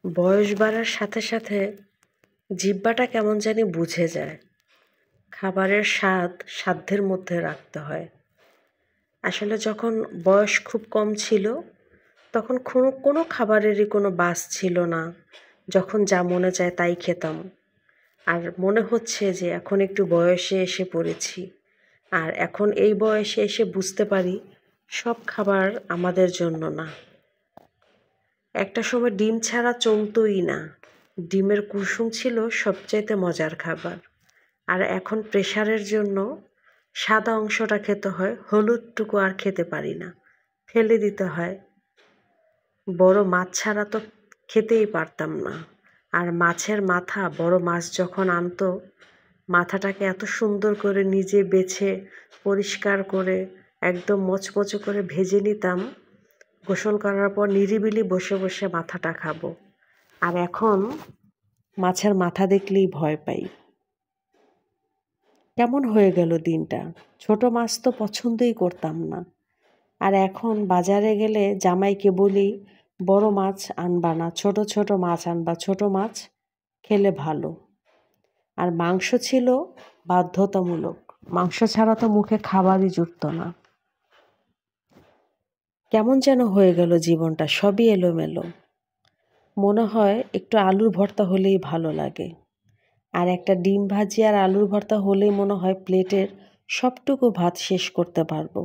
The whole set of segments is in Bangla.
বয়স বাড়ার সাথে সাথে জিহ্বাটা কেমন জানি বুঝে যায়। খাবারের স্বাদ সাধ্যের মধ্যে রাখতে হয়। আসলে যখন বয়স খুব কম ছিল তখন কোনো খাবারেরই কোনো বাছ ছিল না। যখন যা মনে চায় তাই খেতাম। আর মনে হচ্ছে যে এখন একটু বয়সে এসে পড়েছি। আর এখন এই বয়সে এসে বুঝতে পারি সব খাবার আমাদের জন্য না। একটা সময় ডিম ছাড়া চলতোই না। ডিমের কুসুম ছিল সবচাইতে মজার খাবার। আর এখন প্রেশারের জন্য সাদা অংশটা খেতে হয়, হলুদটুকু আর খেতে পারি না, ফেলে দিতে হয়। বড় মাছ ছাড়া তো খেতেই পারতাম না। আর মাছের মাথা, বড় মাছ যখন আনতো, মাথাটাকে এত সুন্দর করে নিজে বেছে পরিষ্কার করে একদম মচমচে করে ভেজে নিতাম। গোসল করার পর নিরিবিলি বসে বসে মাথাটা খাবো। আর এখন মাছের মাথা দেখলেই ভয় পাই। কেমন হয়ে গেল দিনটা। ছোট মাছ তো পছন্দই করতাম না। আর এখন বাজারে গেলে জামাইকে বলি বড় মাছ আনবা না, ছোট ছোট মাছ আনবা, ছোট মাছ খেলে ভালো। আর মাংস ছিল বাধ্যতামূলক। মাংস ছাড়া তো মুখে খাবারই জুটত না। কেমন যেন হয়ে গেল জীবনটা, সবই এলোমেলো। মনে হয় একটু আলুর ভর্তা হলেই ভালো লাগে। আর একটা ডিম ভাজি আর আলুর ভর্তা হলেই মনে হয় প্লেটের সবটুকু ভাত শেষ করতে পারবো।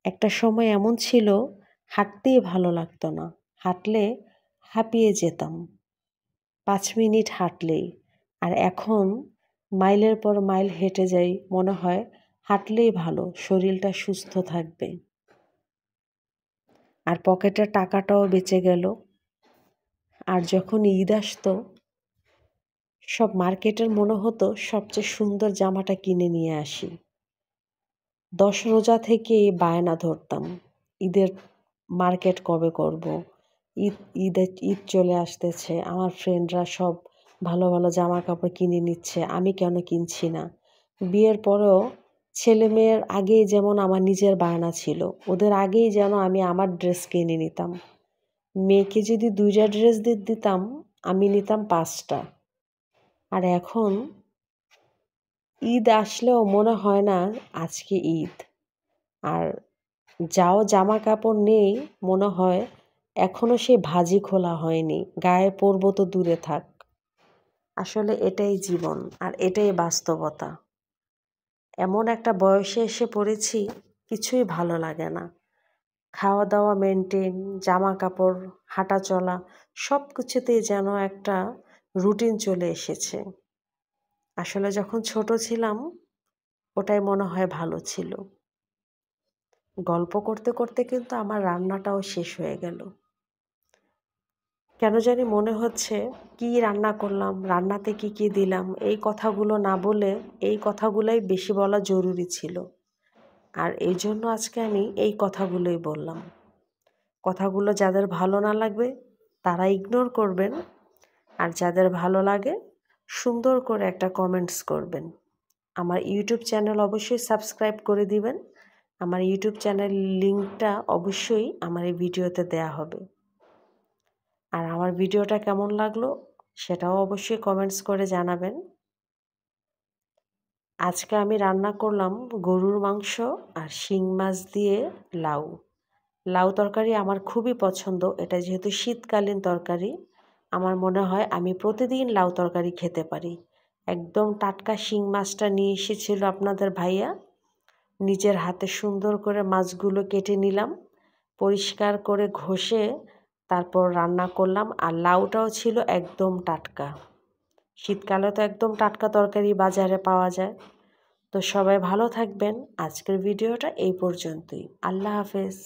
একটা সময় এমন ছিল, হাঁটতেই ভালো লাগতো না। হাঁটলে হাঁপিয়ে যেতাম ৫ মিনিট হাঁটলেই। আর এখন মাইলের পর মাইল হেঁটে যাই, মনে হয় হাঁটলেই ভালো, শরীরটা সুস্থ থাকবে। আর পকেটের টাকাটাও বেঁচে গেল। আর যখন ঈদ আসতো, সব মার্কেটের মনে হতো সবচেয়ে সুন্দর জামাটা কিনে নিয়ে আসি। ১০ রোজা থেকে বায়না ধরতাম, ঈদের মার্কেট কবে করব। ঈদ চলে আসতেছে, আমার ফ্রেন্ডরা সব ভালো ভালো জামা কাপড় কিনে নিচ্ছে, আমি কেন কিনছি না। বিয়ের পরেও ছেলে মেয়ের আগেই যেমন আমার নিজের বায়না ছিল, ওদের আগেই যেন আমি আমার ড্রেস কিনে নিতাম। মেয়েকে যদি ২টা ড্রেস দিতাম, আমি নিতাম ৫টা। আর এখন ঈদ আসলেও মনে হয় না আজকে ঈদ। আর যাও জামা কাপড় নেই, মনে হয় এখনো সে ভাঁজি খোলা হয়নি, গায়ে পরবো তো দূরে থাক। আসলে এটাই জীবন আর এটাই বাস্তবতা। এমন একটা বয়সে এসে পড়েছি, কিছুই ভালো লাগে না। খাওয়া দাওয়া মেনটেন, জামা কাপড়, হাঁটা চলা, সব কিছুতেই যেন একটা রুটিন চলে এসেছে। আসলে যখন ছোট ছিলাম ওটাই মনে হয় ভালো ছিল। গল্প করতে করতে কিন্তু আমার রান্নাটাও শেষ হয়ে গেল। কেন জানি মনে হচ্ছে কি রান্না করলাম, রান্নাতে কি কি দিলাম, এই কথাগুলো না বলে এই কথাগুলোই বেশি বলা জরুরি ছিল। আর এই জন্য আজকে আমি এই কথাগুলোই বললাম। কথাগুলো যাদের ভালো না লাগবে তারা ইগনোর করবেন। আর যাদের ভালো লাগে সুন্দর করে একটা কমেন্টস করবেন। আমার ইউটিউব চ্যানেল অবশ্যই সাবস্ক্রাইব করে দিবেন। আমার ইউটিউব চ্যানেল লিঙ্কটা অবশ্যই আমার এই ভিডিওতে দেয়া হবে। আর আমার ভিডিওটা কেমন লাগলো সেটাও অবশ্যই কমেন্টস করে জানাবেন। আজকে আমি রান্না করলাম গরুর মাংস আর শিং মাছ দিয়ে লাউ। লাউ তরকারি আমার খুবই পছন্দ। এটা যেহেতু শীতকালীন তরকারি, আমার মনে হয় আমি প্রতিদিন লাউ তরকারি খেতে পারি। একদম টাটকা শিং মাছটা নিয়ে এসেছিল আপনাদের ভাইয়া। নিজের হাতে সুন্দর করে মাছগুলো কেটে নিলাম, পরিষ্কার করে ঘষে তারপর রান্না করলাম। আর লাউটাও ছিল একদম টাটকা। শীতকালে তো একদম টাটকা তরকারি বাজারে পাওয়া যায়। তো সবাই ভালো থাকবেন। আজকের ভিডিওটা এই পর্যন্তই। আল্লাহ হাফেজ।